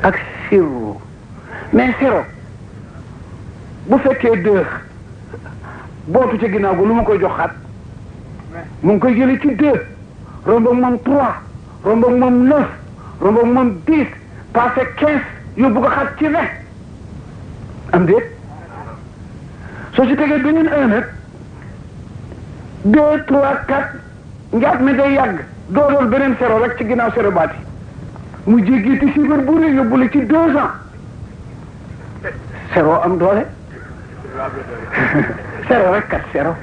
ak sirru mais sero bu fekkee 2 bootu ca ginnaaw gu lu ma koy joxaat mu ngi koy jëlee ci 2 romb ak moom 3 romb ak moom 9 romb ak moom 10 passé 15 yóbbu ko xaat ci 20 am déet soo ci tegee beneen 1 nag 2 3 4 njaat mi day yàgg doolool beneen sero rek ci ginnaaw sero baat yi mu jéggiiti chiffre bu rëy yóbbu la ci 2 ans sero am doole sero rek kat sero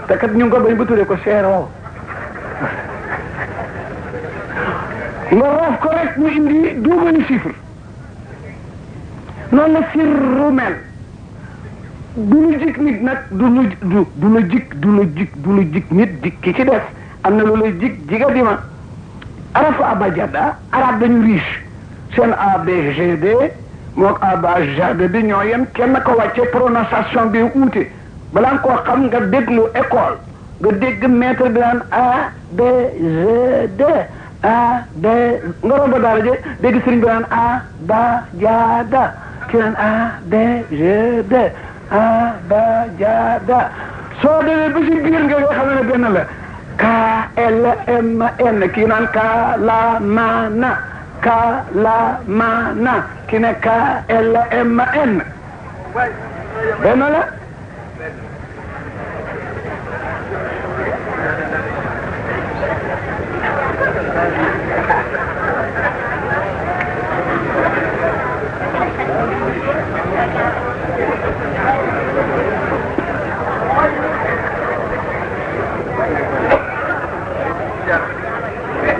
te kat ñu ngi ko bañ ba tuddee ko sero nga roof ko rek mu indi double chiffre noonu la sirru mel du lu jik nit nag du la jik nit jik ki ci des am na lu lay jik jiga dima arafu abajada arab dañu riche seen ABGD moog abajad bi ñoo yem kenn ko wàcce prononciation bi uute balaa nga koo xam nga déglu école nga dégg maître bi naan ABGD nga romba daara je dégg sëriñ bi naan abajada ki naan ABGD abajada soo demee ba si biir nga xam ne benn la KLMN kii naan kalamana kalamana kii ne KLMN benn la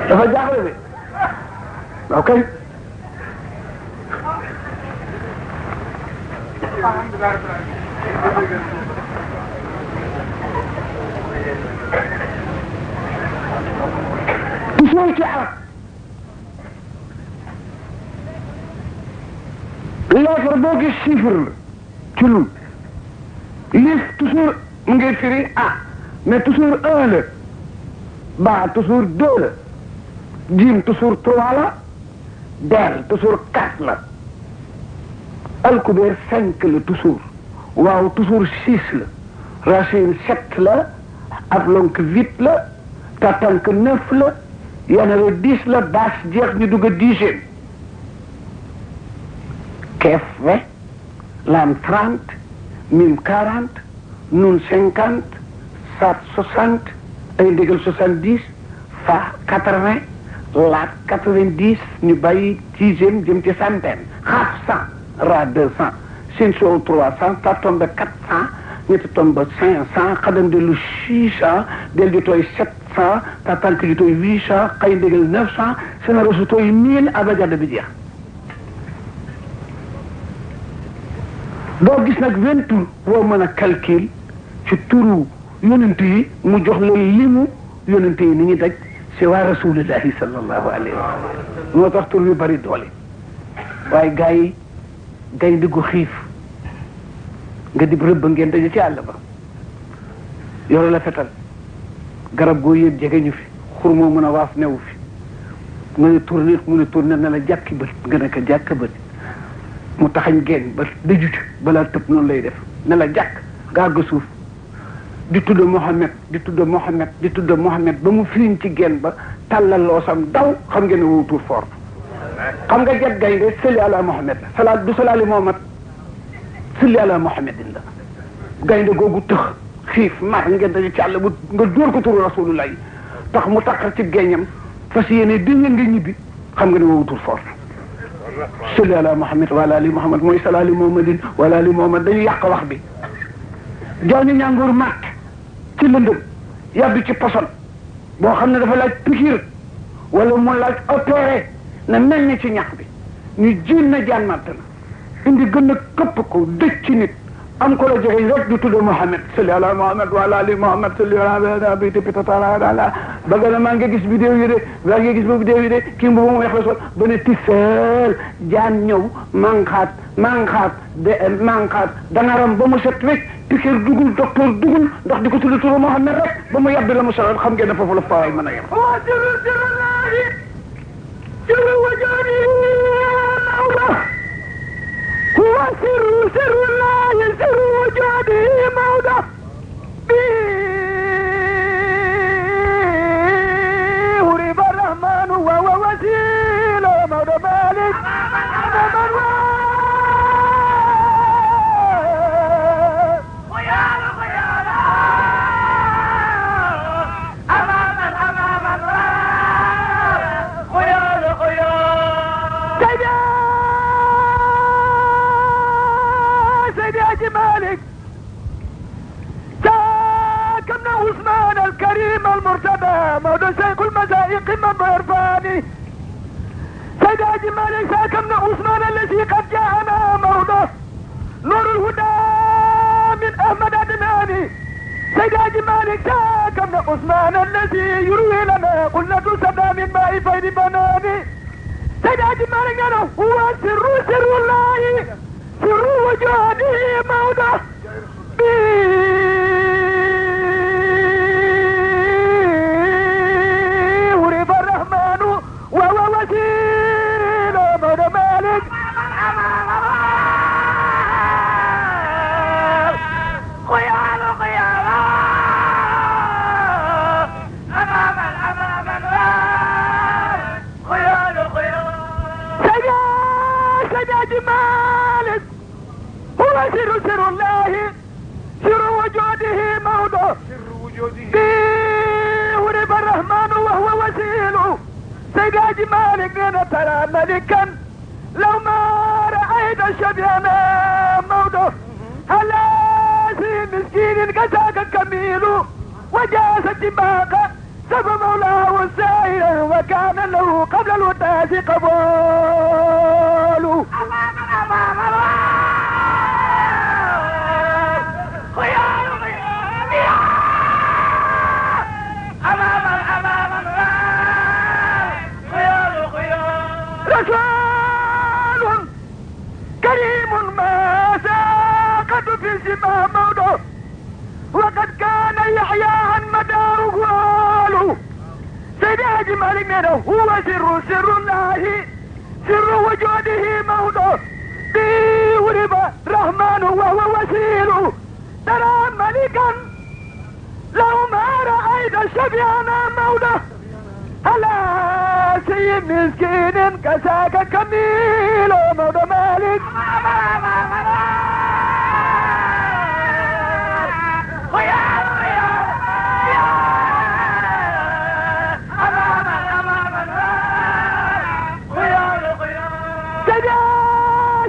dafa jaaxle de ok toujours ci arab lettre boo gis chiffre la ci lu lif toujours mu ngi firi mais toujours 1 la ba toujours 2 la jim toujours 3 la del toujours 4 la alkubeer 5 la toujours waaw toujours 6 la racine 7 la ablonk 8 la tatank 9 la yanare 10 la baas jeex ñu dugg 10e keef 20 lam 30 mim 40 nun 50 sat 60 ay ndégal 70 fa 80 laat 90 ñu bàyyi 10e jëm ci centaine xaaf 100 ra 200 sin soow 300 ta tombe 400 ñetti tombe 500 xadam dellu 600 del di tooy 700 ta tànk di tooy 800 xay ndégal 900 sena resu tooy 1000 abajada bi jeex doo gis nag 20 tour boo mën a calcul ci turu yonent yi mu jox la limu yonent yi ni ñu daj c'est waa rasulillahi sallallahu alayhi wa sallam moo tax tur yu bari doole waaye gars yi gaynde gu xiif nga dib rëbb ngeen daje ci àll ba yore la fetal garab goo yëg jege ñu fi xur moo mën a waaf newu fi mu ne tourné na la jàkki bët nga ne ko jàkk bët mu taxañ génn ba dëju ci balaa tëb noonu lay def ne la jàkk gàgg suuf di tudd Mohamed di tudd Mohamed di tudd Mohamed ba mu firiñ ci génn ba tàllal loosam daw xam ngeen ne wow tur fort xam nga jet gaynde sëli ala Mohamed la salaat du salaali Mohamed sëli ala Mohamedin la gaynde googu tëx xiif mar ngeen dañu ci àll bu nga dóor ko turu rasulullah yi tax mu taxar ci géññam fas yéene di ngeen nga ñibbi xam nga ne wow tur fort sëli ala Mohamed wala ali Mohamed mooy salaali Mohamedin wala ali Mohamed dañu yàq wax bi jooñu ñàngoor màtt ci lëndëm yàbbi ci poson boo xam ne dafa laaj piqûre wala mu laaj opéré na mel ni ci ñax bi ñu jiin na jaan màtt na indi gën a këpp ko dëj ci nit am ko la jege rek du tudd Mohamed salli ala Mohamed wa ala ali Mohamed salli ala bi pitataala ba nga ne maa ngi gis vidéo yi de maa ngi gis ba vidéo yi de kii boobu mu weex la sol ba ne tiseel jaan ñëw manxaat dangaram ba mu set wecc piqûre dugul docteur dugul ndax di ko tudd turu Mohamed rek ba mu yàbbi la mu solal xam ngeen ne foofu la faay mën a yem هو سر الله سر وجوده موضع ورب الرحمن وهو وسيله موضع مالك مالك كمنا عثمان الكريم المرتبى موضوع شيخ المزايق من عرفاني سيد حاجي مالك كمنا عثمان الذي قد جاءنا موضوع نور الهدى من احمد عدناني سيد حاجي مالك مالك ذاك ابن عثمان الذي يروي لنا قلة سبع من ماء فيض بناني سيد حاج مالك هو سر الله سر وجوده موضع ورب الرحمن وهو وسيل مولى مالك خيال سيد مالك هو سر الله سر وجوده موضع ورب الرحمن وهو وسيل سيد مالك ترى ملكا لو ما رأيت شبيانا موضع هلا مسكين كساك كميل وجاز الدماغ سب مولاه سائلا وكان له قبل الوتاس قبول رسول كريم ما ساقط في سماء موضع وقد كان يحيى عن مدار قواله سيد حاج مالك هو سر الله سر وجوده موضع به ورب رحمن وهو وسيل ترى ملكا لو ما رأيت شبيانا موضع هلا سيد مسكين كساك كميل موضع مالك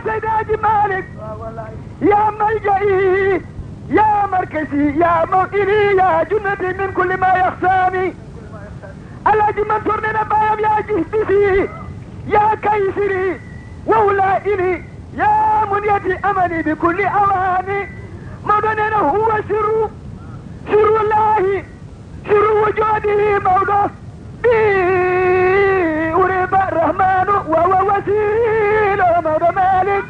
سيد مالك يا ملجئي يا مركزي يا موئلي يا جنتي من كل ما يخصاني الذي من ترننا بايم يا جهدي يا كيسري وولائني يا منيتي املي بكل اواني مدننا هو سر الله سر وجوده موضع به ورب الرحمن وهو وسيل موضع مالك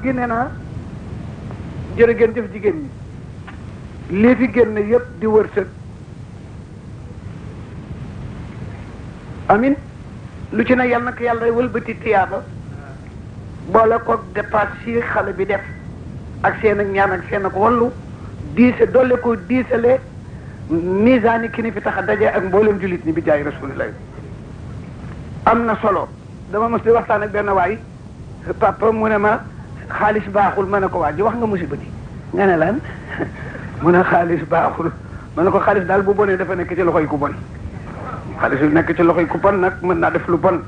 gi nee na jërë ngeen jëf jigéen ñi lii fi génn yëpp di wërsëg amin lu ci ne yal na ko yàlla wëlbati tiyaaba boole ko dépasse si xale bi def ak seen ak ñaan ak seen ak wallu diise dolle ko diisale misaani ki ni fi tax a daje ak mboolem jullit ñi bi jaay rasulillah am na solo dama mos di waxtaan ak benn waay papa mu ne ma xaalis baaxul ma ne ko waa ji wax nga musiba ji nga ne lan mu ne xaalis baaxul ma ne ko xaalis daal bu bonee dafa nekk ci loxoy ku bon xaalis yu nekk ci loxoy ku bon nag mën naa def lu bon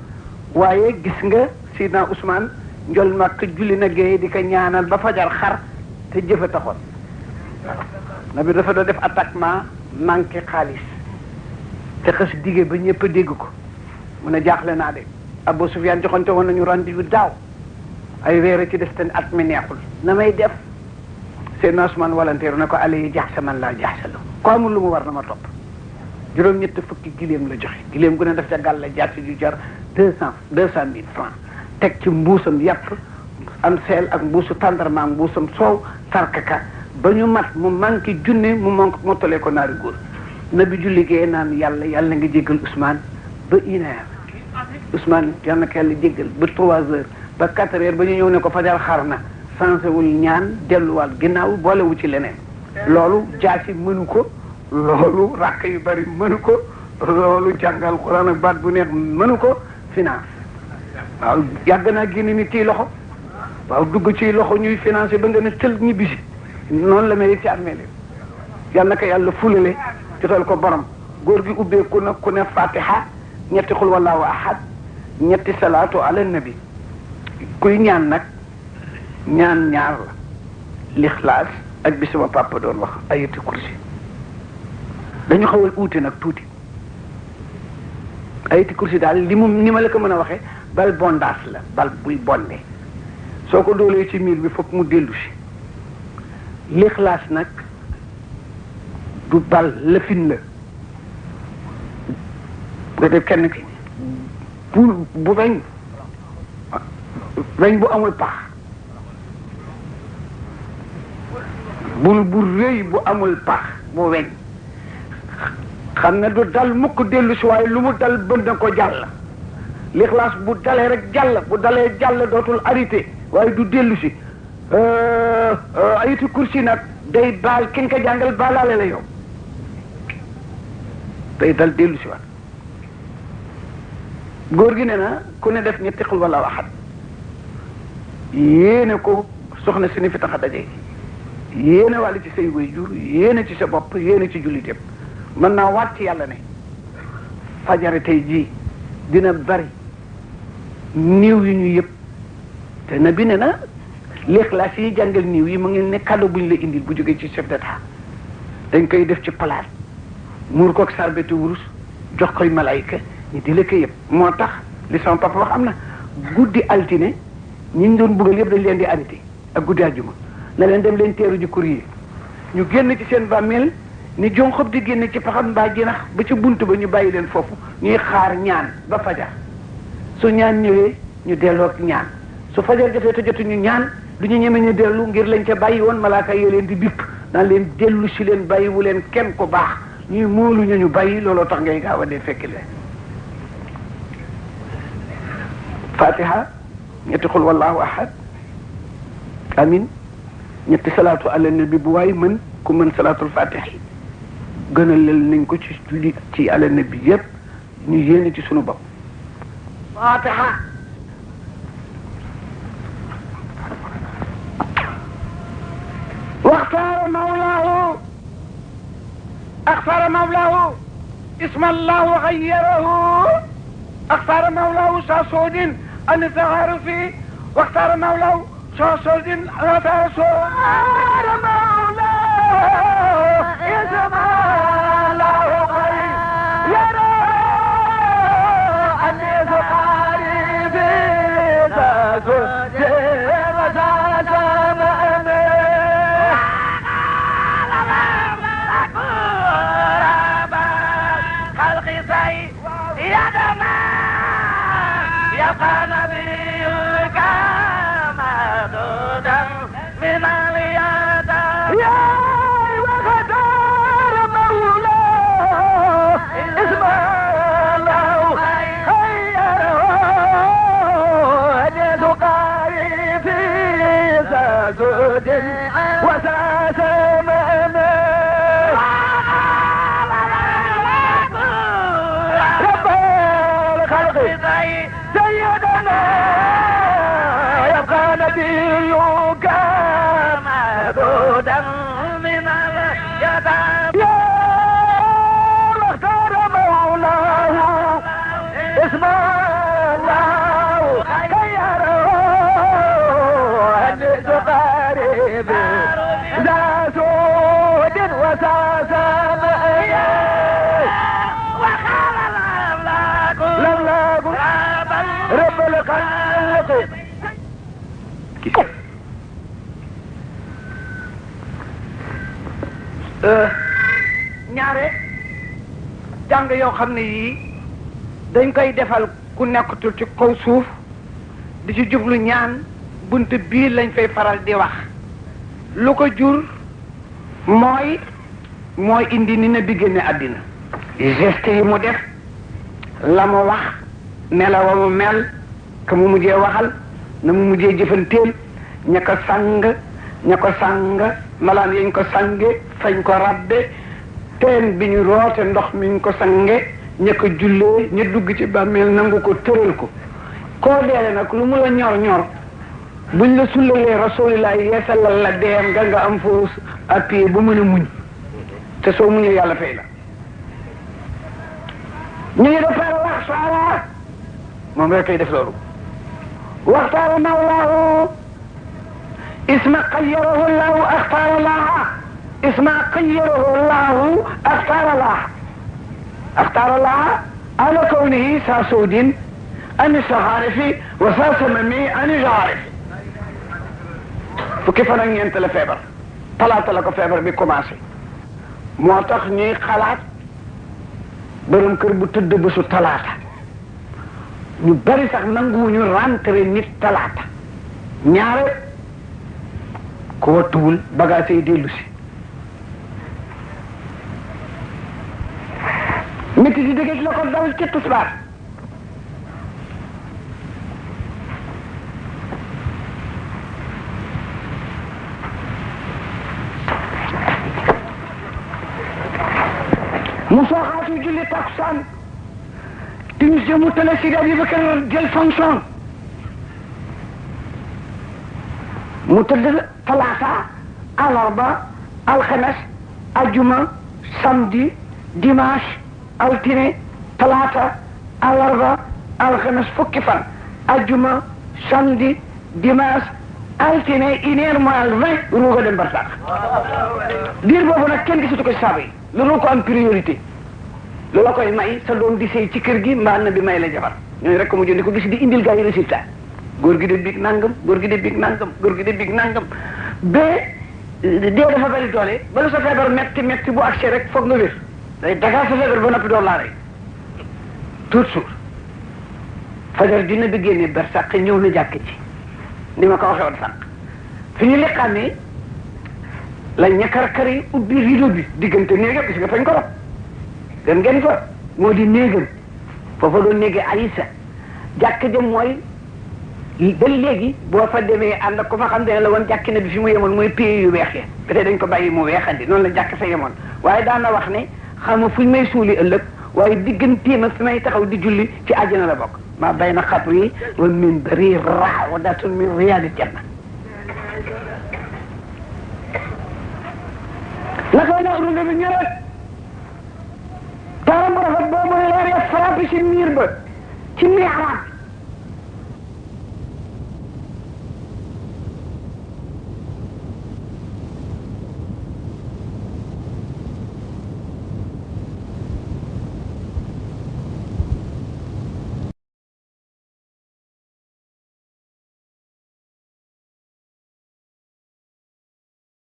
waaye gis nga Sidna Ousmane njol màkk julli na géey di ko ñaanal ba fajar xar te jëfa taxoon nabi dafa doon def attaquement manqué xaalis te xës digee ba ñëpp dégg ko mu ne jaaxle naa de Abou Soufiane joxante woon nañu rendez-vous daaw ay weer ci des te at mi neexul na may def Seydina Ousmane volontaire ne ko ale yi jaax sa man laa jaax sa la ko amul lu mu war na ma topp juróom-ñett fukki giléem la joxe giléem gu ne def ca gàll jaasi ju jar 200,000 francs teg ci mbuusam yàpp am seel ak mbuusu tàndarma mbuusam soow sarkaka ba ñu mat mu manqué junne mu mottalee ko naari góor na bi julli gee naan yàlla yàlla nga jéggal Ousmane ba 1 heure Ousmane yal na ko yàlla jéggal ba 3 heures ba 4 heures ba ñu ñëw ne ko fajar xar na sensé wul ñaan delluwaat ginnaaw boolewu ci leneen loolu jaasi mënu ko loolu rakk yu bari mënu ko loolu jàngal Quran ak baat bu neex mënu ko finance waaw yàgg naa génne ni ciy loxo waaw dugg ciy loxo ñuy financé ba nga ne tël ñibbisi noonu la mel ci armée li yal na ko yàlla fulale jotal ko borom góor gi ubbeeku na ku ne fatiha ñetti xul wallahu ahad ñetti salaatu ala nabi kuy ñaan nag ñaan ñaar la lixlaas ak bi sama papa doon wax ayatul kursi dañu xawal uute nag tuuti ayatul kursi daal li mu ni ma la ko mën a waxee bal bondaas la bal buy bonde soo ko doolee ci miir bi fokk mu dellu si lixlaas nag du bal lëfin la nga def kenn ki bu weñ bu amul pax bul bu rëy bu amul pax bu weñ xam ne du dal mukk dellu si waaye lu mu dal bën na ko jàll lixlaas bu dalee rek jàll bu dalee jàll dootul arrêté waaye du dellu si ayatul kursi nag day baal ki nga ko jàngal baalaale la yow day dal dellu si waat góor gi ne na ku ne def ñetti xul wala waxat yéene ko soxna si ni fi tax a daje yéene wàll ci say waajur yéene ci sa bopp yéene ci jullit yëpp mën naa waat ci yàlla ne fajare tey jii dina bari niiw yi ñu yëpp te na bi ne na lixlaas yi jàngal niiw yi mu ngi ne cadeau bu ñu la indil bu jógee ci chef d'état dañ koy def ci palaat muur koog sarbeti wurus jox koy malayka ñu di la ko yëpp moo tax li sama papa wax am na guddi altine ñi ñu doon buggal yëpp dañ leen di arrêté ak guddi àjjuma na leen dem leen teeru ji courrier ñu génn ci seen bàmmeel ni jon xob di génn ci paxam mbaa jinax ba ci bunt ba ñu bàyyi leen foofu ñuy xaar ñaan ba fajar su ñaan ñëwee ñu delloo ak ñaan su fajar jotee te jotu ñu ñaan du ñu ñeme ñu dellu ngir lañ ca bàyyi woon malaaka yi leen di bipp naan leen dellu si leen bàyyiwu leen kenn ko baax ñuy moolu ñu bàyyi looloo tax ngay gaaw a dee fekk leen fatiha ñetti xul wallahu ahad amin ñetti salaatu ala nabi bu waay mën ku mën salaatul fatiha gënal leen nañ ko ci julli ci ala nabi yëpp ñu yéene ci sunu bopp fatiha واختار مولاه اختار مولاه اسم الله غيره اختار مولاه شاسود ان التعارف واختار مولاه شاسود ان التعارف اختار مولاه اسم الله غيره ان التعارف شاسود يبقى نبيك مردودا من اليدا يا وختار مولاه اسم الله خيره جد قريب في زاد وساس مأمه رب الخلق سيدنا يبقى نبيك مهدودا من اليتامى يا واختار مولاه اسم الله خيره هدئ قريب ذا سود وساس مأيا وخال الأملاك رب الخلق ñaare jàng yoo xam ne yii dañ koy defal ku nekkatul ci kaw suuf di ci jublu ñaan bunt bii lañ fay faral di wax lu ko jur mooy indi ni na bi génne àddina geste yi mu def la mu wax melawa mu mel ka mu mujjee waxal na mu mujjee jëfanteel ña ko sang malaan yañ ko sange fañ ko rabbe teen bi ñu roote ndox mi ñu ko sange ña ko jullee ñu dugg ci bàmmeel nangu ko tëral ko koo deele nag lu mu la ñor ñor buñ la sullalee rasulillah yeesalal la deem nga am foo appuyé bu mën a muñ te soo muñee yàlla fay la ñu ngi defar wax saala moom rek kay def loolu waxtaara mawlaahu اسم خيره الله اختار الله اسم خيره الله اختار الله على كونه ساسود ان الصحارف وساسممي ان جارف فكيف نانت لا فيبر طلعت لك فيبر بي كوماسي موتاخ ني خلات borom kër bu tëdd bésu talaata ñu bari sax nanguwuñu rentré nit talaata ñaare ko wattuwul bagage yi dellu si métti di dëgg la ko dal ci tisbaar mu sooxaatu julli takusaan timis jëmu tele si Abi Bakar jël fonction mu tëdd talaata alarba alxames ajuma samedi dimanche altine talaata alarba alxames fukki fan ajuma samedi dimanche altine 1h moins 20 ruuga dem barsax diir boobu nag kenn gisatu ko saaba yi loolu ko am priorité loolu koy may sa doom di sëy ci kër gi mbaa na bi may la jabar ñooñu rek ko mu jëndi ko gis di indil gaa yi résultat góor gi de big nangam góor gi de big nangam góor gi de big nangam ba dee dafa bari doole bala sa feebar metti metti bu accès rek foog nga wér day dagaa sa feebar ba noppi door laa rey tout suur fajar dina bi génne ber sàq ñëw na jàkk ci ni ma ko waxee woon sànq fi ñu liqaamee la ñakar-kar yi ubbi rideau bi diggante néegam gis nga fañ ko rob gën ngeen fa moo di néegam foofa doon néegi Aïssa jàkk jëm mooy ba léegi boo fa demee ànd ak ko fa xam ne la woon jàkk na bi fi mu yemoon mooy pieds yu weex ya peut-être dañ ko bàyyi mu weexandi noonu la jàkk fa yemoon waaye daana wax ne xama fuñ may suuli ëllëg waaye digganteem ak fi may taxaw di julli ci àjjana la bokk ma bayna xabri wa minbari rawdatun min riyaadil janna la koy na urunde bi ñëwee taaram bu rafet boobu leer ya frappé ci miir ba ci miiraat